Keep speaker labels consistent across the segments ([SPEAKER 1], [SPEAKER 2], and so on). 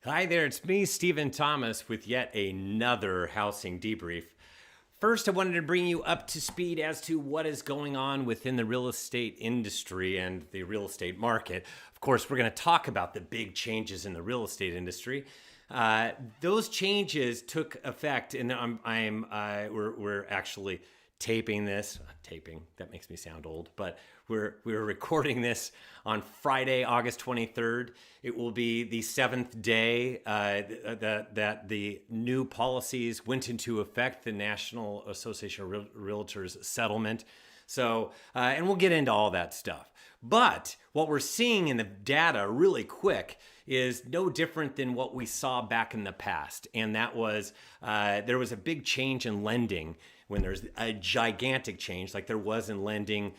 [SPEAKER 1] Hi there, it's me, Stephen Thomas, with yet another housing debrief. First, I wanted to bring you up to speed as to what is going on within the real estate industry and the real estate market. Of course, we're going to talk about the big changes in the real estate industry. Those changes took effect, and we're actually taping this. Taping, that makes me sound old, but we're recording this on Friday, August 23rd. It will be the seventh day that the new policies went into effect, the National Association of Realtors settlement. So, and we'll get into all that stuff. But what we're seeing in the data really quick is no different than what we saw back in the past. And that was, there was a big change in lending when there's a gigantic change like there was in lending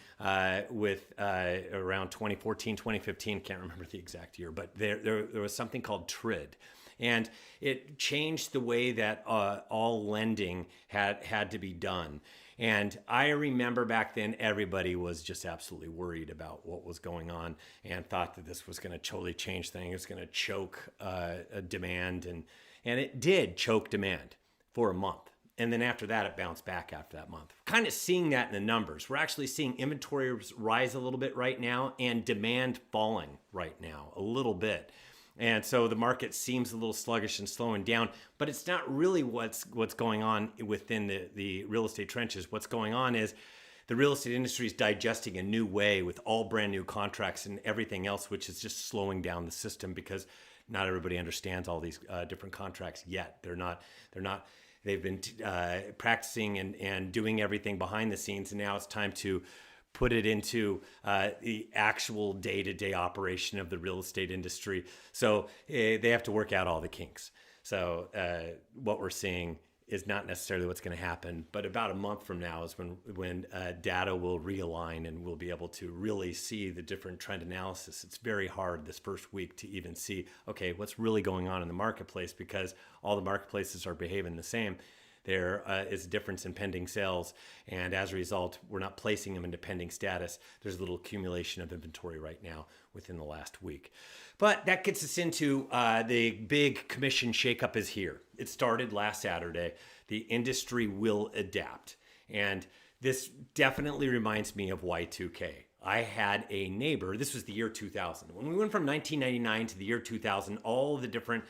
[SPEAKER 1] with around 2014, 2015, can't remember the exact year, but there was something called TRID. And it changed the way that all lending had to be done. And I remember back then, everybody was just absolutely worried about what was going on and thought that this was going to totally change things. It was going to choke demand. And it did choke demand for a month. And then after that, it bounced back after that month. Kind of seeing that in the numbers. We're actually seeing inventories rise a little bit right now and demand falling right now a little bit. And so the market seems a little sluggish and slowing down, but it's not really what's going on within the real estate trenches. What's going on is the real estate industry is digesting a new way with all brand new contracts and everything else, which is just slowing down the system because not everybody understands all these different contracts yet. They're not. They've been practicing and doing everything behind the scenes, and now it's time to put it into the actual day-to-day operation of the real estate industry. So they have to work out all the kinks. So what we're seeing is not necessarily what's going to happen, but about a month from now is when data will realign and we'll be able to really see the different trend analysis. It's very hard this first week to even see, okay, what's really going on in the marketplace because all the marketplaces are behaving the same. There is a difference in pending sales, and as a result, we're not placing them into pending status. There's a little accumulation of inventory right now within the last week. But that gets us into the big commission shakeup is here. It started last Saturday. The industry will adapt, and this definitely reminds me of Y2K. I had a neighbor, this was the year 2000. When we went from 1999 to the year 2000, all the different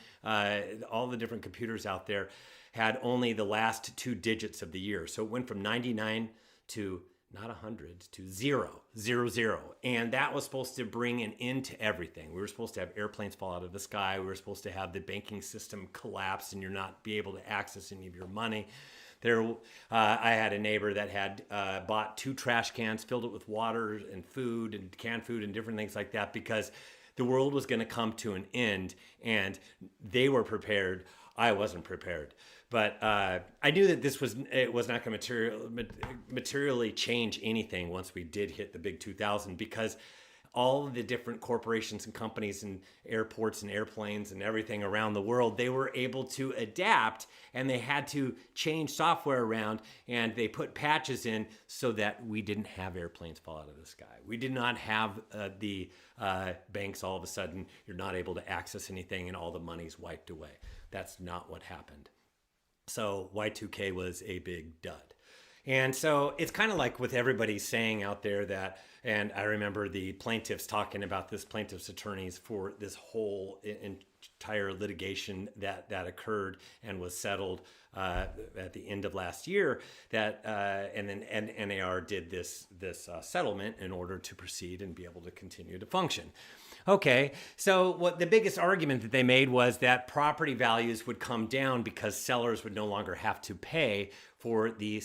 [SPEAKER 1] computers out there had only the last two digits of the year. So it went from 99 to not 100 to 0. And that was supposed to bring an end to everything. We were supposed to have airplanes fall out of the sky. We were supposed to have the banking system collapse and you're not be able to access any of your money. I had a neighbor that had bought 2 trash cans, filled it with water and food and canned food and different things like that because the world was going to come to an end and they were prepared. I wasn't prepared. But I knew that it was not going to materially change anything once we did hit the big 2000 because all of the different corporations and companies and airports and airplanes and everything around the world, they were able to adapt and they had to change software around and they put patches in so that we didn't have airplanes fall out of the sky. We did not have the banks all of a sudden, you're not able to access anything and all the money's wiped away. That's not what happened. So Y2K was a big dud. And so it's kind of like with everybody saying out there that, and I remember the plaintiffs talking about this, plaintiffs' attorneys for this whole entire litigation that occurred and was settled at the end of last year. That and then NAR did this settlement in order to proceed and be able to continue to function. Okay, so what the biggest argument that they made was that property values would come down because sellers would no longer have to pay for the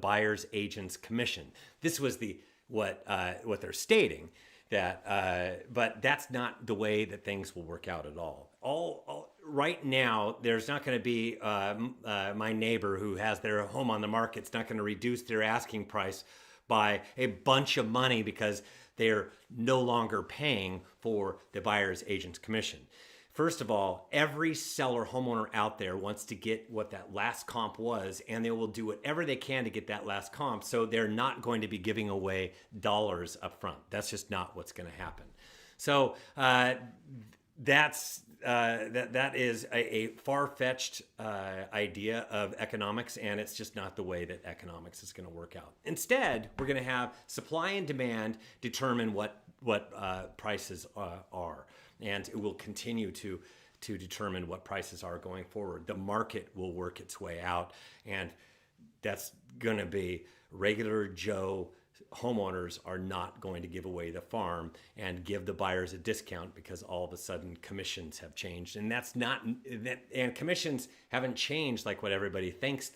[SPEAKER 1] buyer's agent's commission. This was what they're stating that, but that's not the way that things will work out at all. Right now, there's not going to be my neighbor who has their home on the market. It's not going to reduce their asking price by a bunch of money because they're no longer paying for the buyer's agent's commission. First of all, every seller homeowner out there wants to get what that last comp was, and they will do whatever they can to get that last comp. So they're not going to be giving away dollars up front. That's just not what's going to happen. So that is a far-fetched idea of economics, and it's just not the way that economics is going to work out. Instead, we're going to have supply and demand determine what prices are, and it will continue to determine what prices are going forward. The market will work its way out, and that's going to be regular Joe homeowners are not going to give away the farm and give the buyers a discount because all of a sudden commissions have changed. And and commissions haven't changed like what everybody thinks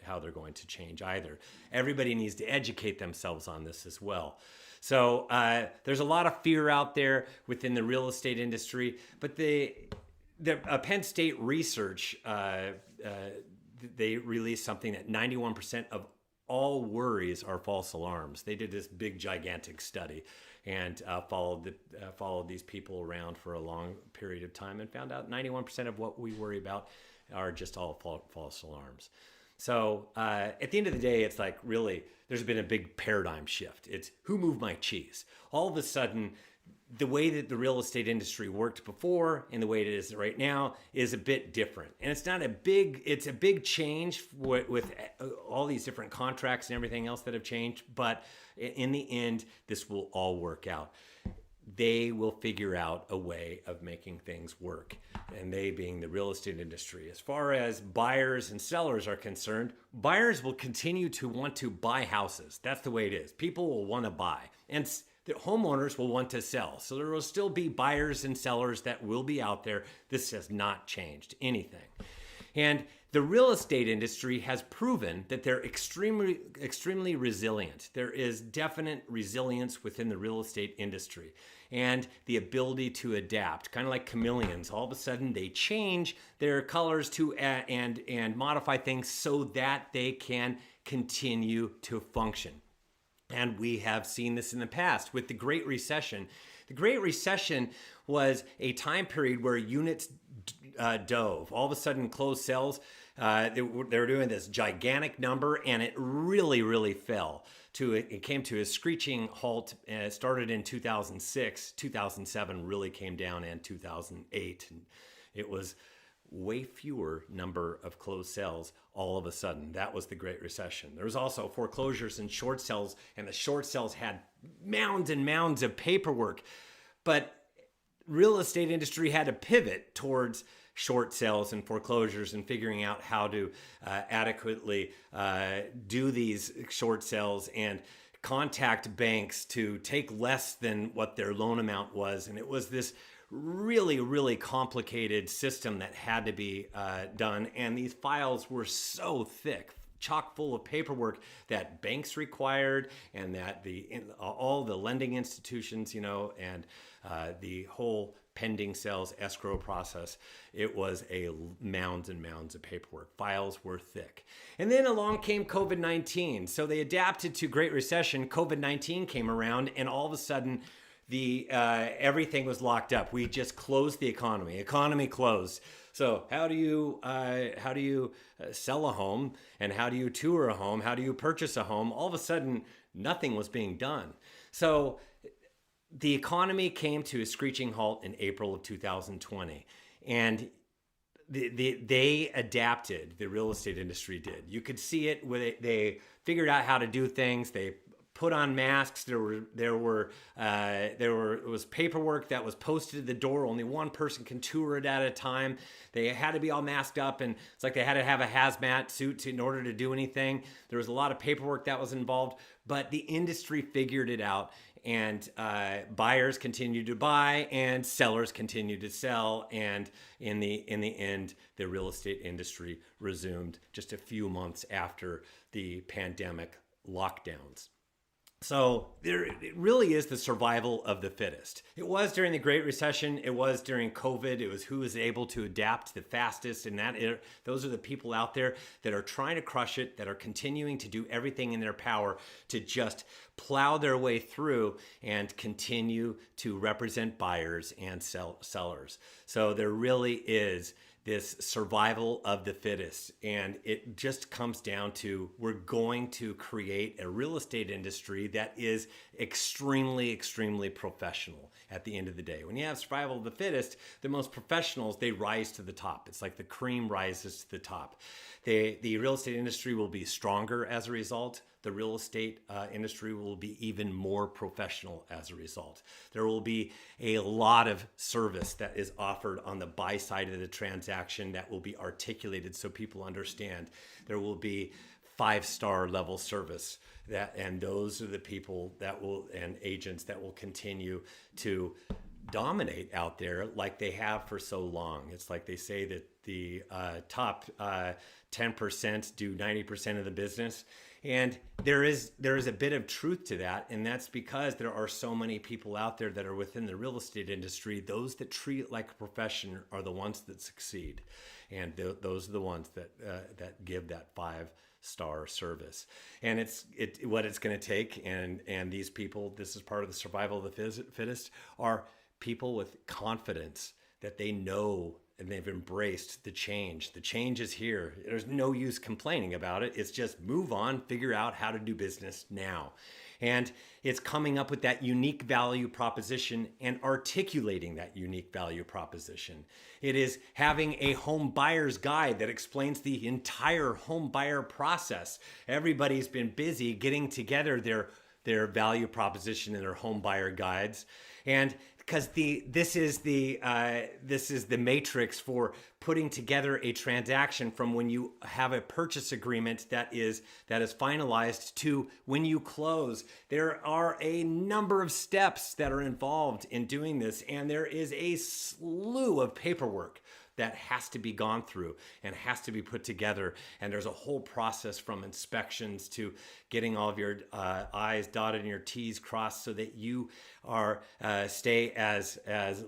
[SPEAKER 1] how they're going to change either. Everybody needs to educate themselves on this as well. So there's a lot of fear out there within the real estate industry, but the Penn State research, they released something that 91% of all worries are false alarms. They did this big, gigantic study and followed these people around for a long period of time and found out 91% of what we worry about are just all false alarms. So at the end of the day, it's like really there's been a big paradigm shift. It's who moved my cheese? All of a sudden, the way that the real estate industry worked before and the way it is right now is a bit different. And it's a big change with all these different contracts and everything else that have changed. But in the end, this will all work out. They will figure out a way of making things work. And they being the real estate industry. As far as buyers and sellers are concerned, buyers will continue to want to buy houses. That's the way it is. People will want to buy. And the homeowners will want to sell. So there will still be buyers and sellers that will be out there. This has not changed anything. And the real estate industry has proven that they're extremely resilient. There is definite resilience within the real estate industry and the ability to adapt, kind of like chameleons. All of a sudden they change their colors to and modify things so that they can continue to function. And we have seen this in the past with the Great Recession. The Great Recession was a time period where units dove. All of a sudden, closed sales, they were doing this gigantic number, and it really, really fell. It came to a screeching halt. It started in 2006. 2007 really came down, and 2008. And it was way fewer number of closed sales all of a sudden. That was the Great Recession. There was also foreclosures and short sales, and the short sales had mounds and mounds of paperwork. But real estate industry had to pivot towards short sales and foreclosures and figuring out how to adequately do these short sales and contact banks to take less than what their loan amount was. And it was this really, really complicated system that had to be done. And these files were so thick, chock full of paperwork that banks required and that all the lending institutions, and the whole pending sales escrow process, it was a mounds and mounds of paperwork. Files were thick. And then along came COVID-19. So they adapted to Great Recession. COVID-19 came around, and all of a sudden, everything was locked up. We just closed the economy. Economy closed. So how do you sell a home, and how do you tour a home? How do you purchase a home? All of a sudden, nothing was being done. So the economy came to a screeching halt in April of 2020, and they adapted. The real estate industry did. You could see it when they figured out how to do things. They put on masks. There was paperwork that was posted at the door. Only one person can tour it at a time. They had to be all masked up, and it's like they had to have a hazmat suit in order to do anything. There was a lot of paperwork that was involved, but the industry figured it out, and buyers continued to buy, and sellers continued to sell, and in the end, the real estate industry resumed just a few months after the pandemic lockdowns. So it really is the survival of the fittest. It was during the Great Recession. It was during COVID. It was who was able to adapt the fastest. And those are the people out there that are trying to crush it, that are continuing to do everything in their power to just plow their way through and continue to represent buyers and sellers. So there really is this survival of the fittest. And it just comes down to, we're going to create a real estate industry that is extremely, extremely professional at the end of the day. When you have survival of the fittest, the most professionals, they rise to the top. It's like the cream rises to the top. The real estate industry will be stronger as a result. The real estate industry will be even more professional as a result. There will be a lot of service that is offered on the buy side of the transaction that will be articulated so people understand. There will be 5-star level service, and those are the people that will, and agents that will continue to dominate out there like they have for so long. It's like they say that the top 10% do 90% of the business. And there is a bit of truth to that, and that's because there are so many people out there that are within the real estate industry. Those that treat it like a profession are the ones that succeed, and those are the ones that give that 5-star service. And it's what it's going to take. And these people, this is part of the survival of the fittest, are people with confidence that they know and they've embraced the change. The change is here. There's no use complaining about it. It's just move on, figure out how to do business now. And it's coming up with that unique value proposition and articulating that unique value proposition. It is having a home buyer's guide that explains the entire home buyer process. Everybody's been busy getting together their value proposition and their home buyer guides. And because this is the matrix for putting together a transaction from when you have a purchase agreement that is finalized to when you close. There are a number of steps that are involved in doing this, and there is a slew of paperwork that has to be gone through and has to be put together. And there's a whole process from inspections to getting all of your I's dotted and your T's crossed so that you are stay as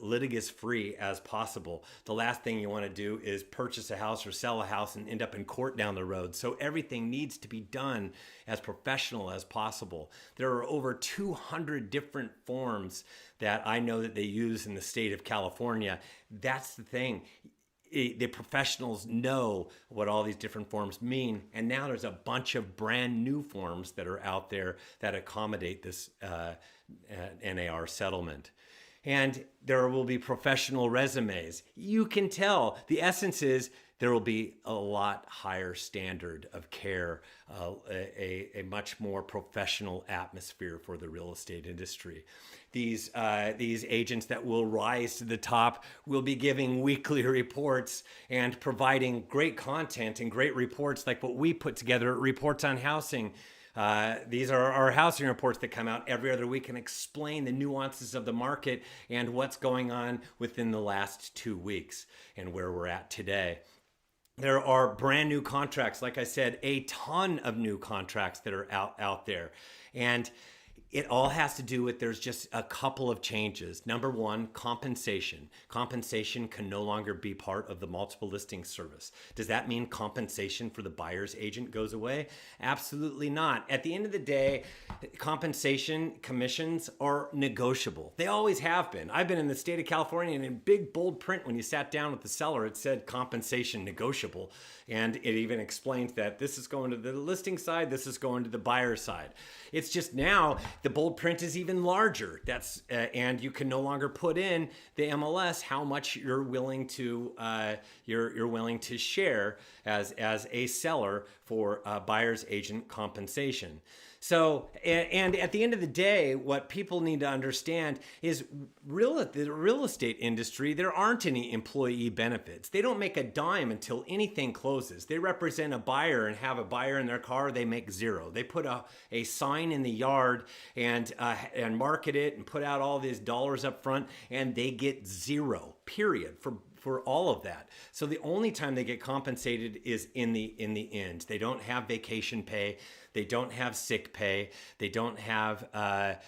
[SPEAKER 1] litigious free as possible. The last thing you want to do is purchase a house or sell a house and end up in court down the road. So everything needs to be done as professional as possible. There are over 200 different forms that I know that they use in the state of California. That's the thing. The professionals know what all these different forms mean. And now there's a bunch of brand new forms that are out there that accommodate this NAR settlement. And there will be professional resumes. You can tell the essence is there will be a lot higher standard of care, a much more professional atmosphere for the real estate industry. These agents that will rise to the top will be giving weekly reports and providing great content and great reports like what we put together at Reports on Housing. These are our housing reports that come out every other week and explain the nuances of the market and what's going on within the last 2 weeks and where we're at today. There are brand new contracts, like I said, a ton of new contracts that are out there. And it all has to do with, there's just a couple of changes. Number one, compensation. Compensation can no longer be part of the multiple listing service. Does that mean compensation for the buyer's agent goes away? Absolutely not. At the end of the day, compensation commissions are negotiable. They always have been. I've been in the state of California, and in big bold print when you sat down with the seller, it said compensation negotiable. And it even explains that this is going to the listing side, this is going to the buyer side. It's just now the bold print is even larger. And you can no longer put in the MLS how much you're willing to share as a seller for buyer's agent compensation. So, and at the end of the day, what people need to understand is the real estate industry, there aren't any employee benefits. They don't make a dime until anything closes. They represent a buyer and have a buyer in their car, they make zero. They put a sign in the yard and market it and put out all these dollars up front, and they get zero, period, for all of that. So the only time they get compensated is in the end. They don't have vacation pay. They don't have sick pay. They don't have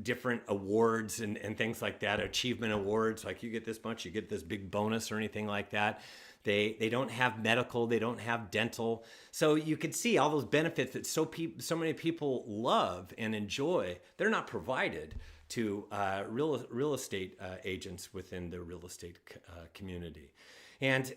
[SPEAKER 1] different awards and things like that, achievement awards, like you get this much, you get this big bonus or anything like that. They don't have medical, they don't have dental. So you can see all those benefits that so many people love and enjoy, they're not provided to real estate agents within the real estate community. And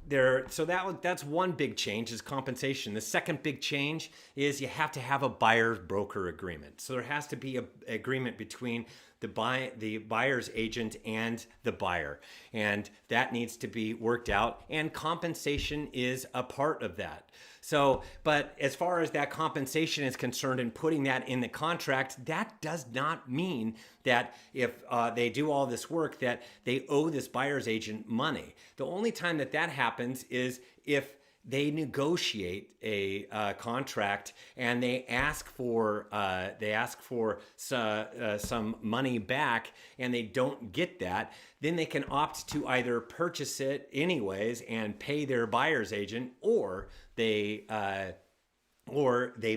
[SPEAKER 1] that's one big change is compensation. The second big change is you have to have a buyer broker agreement. So there has to be an agreement between the buyer's agent and the buyer. And that needs to be worked out. And compensation is a part of that. So, but as far as that compensation is concerned and putting that in the contract, that does not mean that if they do all this work that they owe this buyer's agent money. The only time that happens is if they negotiate a contract and they ask for some money back and they don't get that, then they can opt to either purchase it anyways and pay their buyer's agent, or they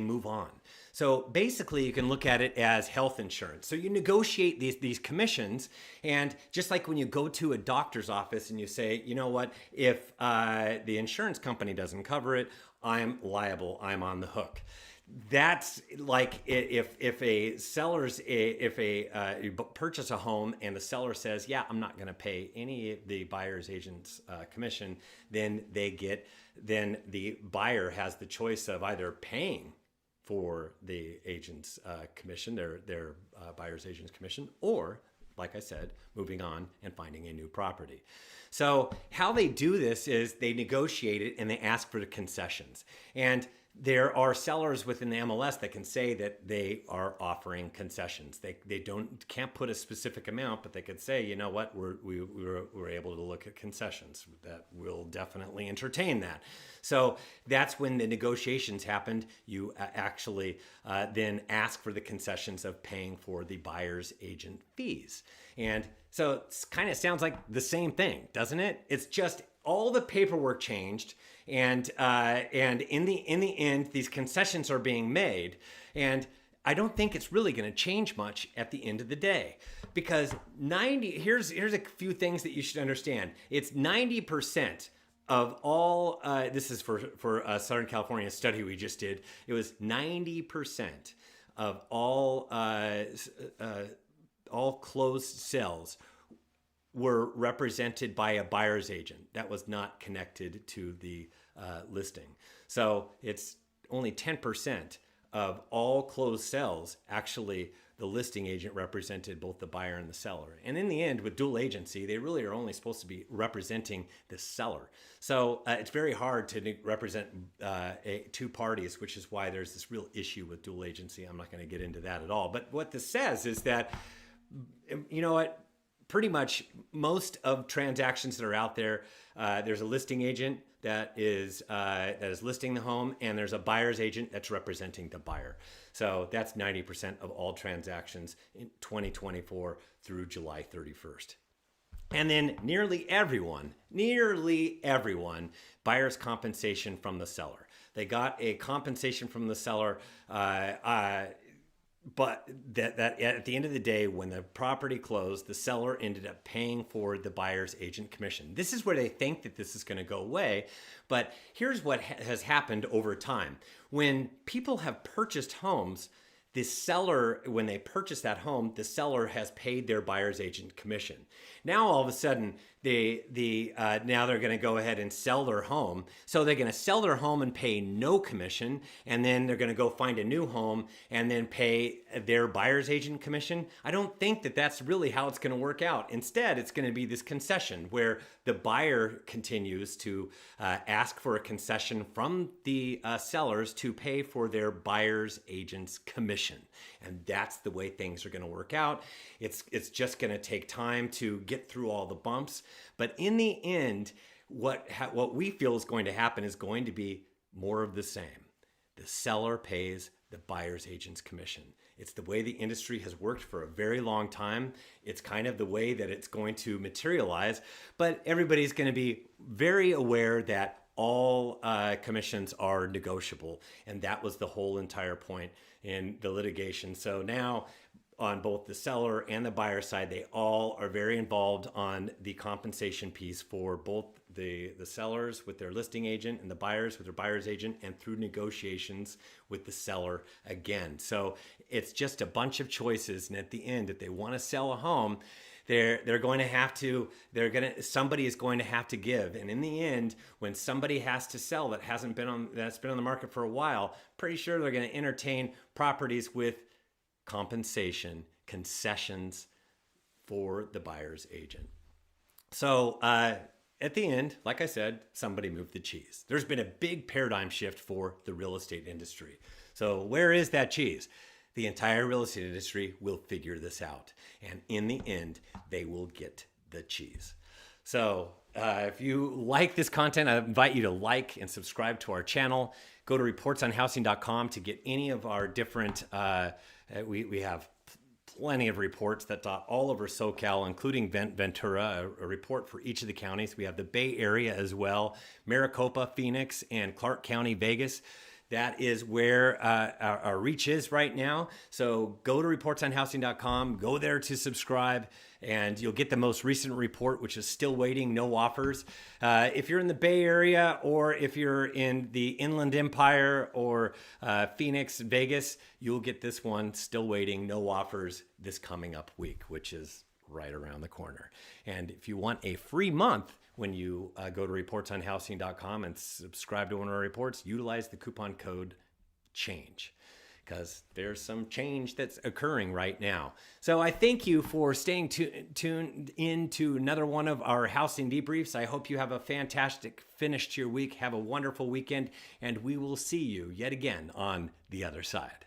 [SPEAKER 1] move on. So basically, you can look at it as health insurance. So you negotiate these commissions, and just like when you go to a doctor's office and you say, you know what, if the insurance company doesn't cover it, I'm liable, I'm on the hook. That's like if you purchase a home and the seller says, yeah, I'm not going to pay any of the buyer's agent's commission, then the buyer has the choice of either paying for the agent's commission, their buyer's agent's commission, or, like I said, moving on and finding a new property. So how they do this is they negotiate it and they ask for the concessions. And there are sellers within the MLS that can say that they are offering concessions. They can't put a specific amount, but they could say, you know what, we're able to look at concessions. That will definitely entertain that. So that's when the negotiations happened. You actually then ask for the concessions of paying for the buyer's agent fees. And so it kind of sounds like the same thing, doesn't it? It's just all the paperwork changed, and in the end, these concessions are being made, and I don't think it's really going to change much at the end of the day, because here's a few things that you should understand. It's 90% of all. This is for a Southern California study we just did. It was 90% of all closed sales were represented by a buyer's agent that was not connected to the listing. So it's only 10% of all closed sales, actually the listing agent represented both the buyer and the seller. And in the end, with dual agency, they really are only supposed to be representing the seller. So it's very hard to represent two parties, which is why there's this real issue with dual agency. I'm not going to get into that at all. But what this says is that, you know what, pretty much most of transactions that are out there, there's a listing agent that is listing the home, and there's a buyer's agent that's representing the buyer. So that's 90% of all transactions in 2024 through July 31st. And then nearly everyone, buyer's compensation from the seller. They got a compensation from the seller, but that at the end of the day, when the property closed, the seller ended up paying for the buyer's agent commission. This is where they think that this is going to go away. But here's what has happened over time. When people have purchased homes, the seller, when they purchase that home, the seller has paid their buyer's agent commission. Now all of a sudden, now they're going to go ahead and sell their home. So they're going to sell their home and pay no commission, and then they're going to go find a new home and then pay their buyer's agent commission. I don't think that that's really how it's going to work out. Instead, it's going to be this concession where the buyer continues to ask for a concession from the sellers to pay for their buyer's agent's commission. And that's the way things are going to work out. It's just going to take time to get through all the bumps. But in the end, what we feel is going to happen is going to be more of the same. The seller pays the buyer's agent's commission. It's the way the industry has worked for a very long time. It's kind of the way that it's going to materialize, but everybody's going to be very aware that all commissions are negotiable. And that was the whole entire point in the litigation. So now on both the seller and the buyer side, they all are very involved on the compensation piece for both the sellers with their listing agent and the buyers with their buyer's agent, and through negotiations with the seller again. So it's just a bunch of choices. And at the end, if they want to sell a home, somebody is going to have to give. And in the end, when somebody has to sell that's been on the market for a while, pretty sure they're going to entertain properties with compensation, concessions for the buyer's agent. So at the end, like I said, somebody moved the cheese. There's been a big paradigm shift for the real estate industry. So where is that cheese? The entire real estate industry will figure this out. And in the end, they will get the cheese. So if you like this content, I invite you to like and subscribe to our channel. Go to reportsonhousing.com to get any of our different, we have plenty of reports that dot all over SoCal, including Ventura, a report for each of the counties. We have the Bay Area as well, Maricopa, Phoenix, and Clark County, Vegas. That is where our reach is right now. So go to reportsonhousing.com, go there to subscribe, and you'll get the most recent report, which is still waiting, no offers. If you're in the Bay Area, or if you're in the Inland Empire or Phoenix, Vegas, you'll get this one, still waiting, no offers, this coming up week, which is right around the corner. And if you want a free month, when you go to reportsonhousing.com and subscribe to one of our reports, utilize the coupon code CHANGE, because there's some change that's occurring right now. So I thank you for staying tuned into another one of our housing debriefs. I hope you have a fantastic finish to your week. Have a wonderful weekend, and we will see you yet again on the other side.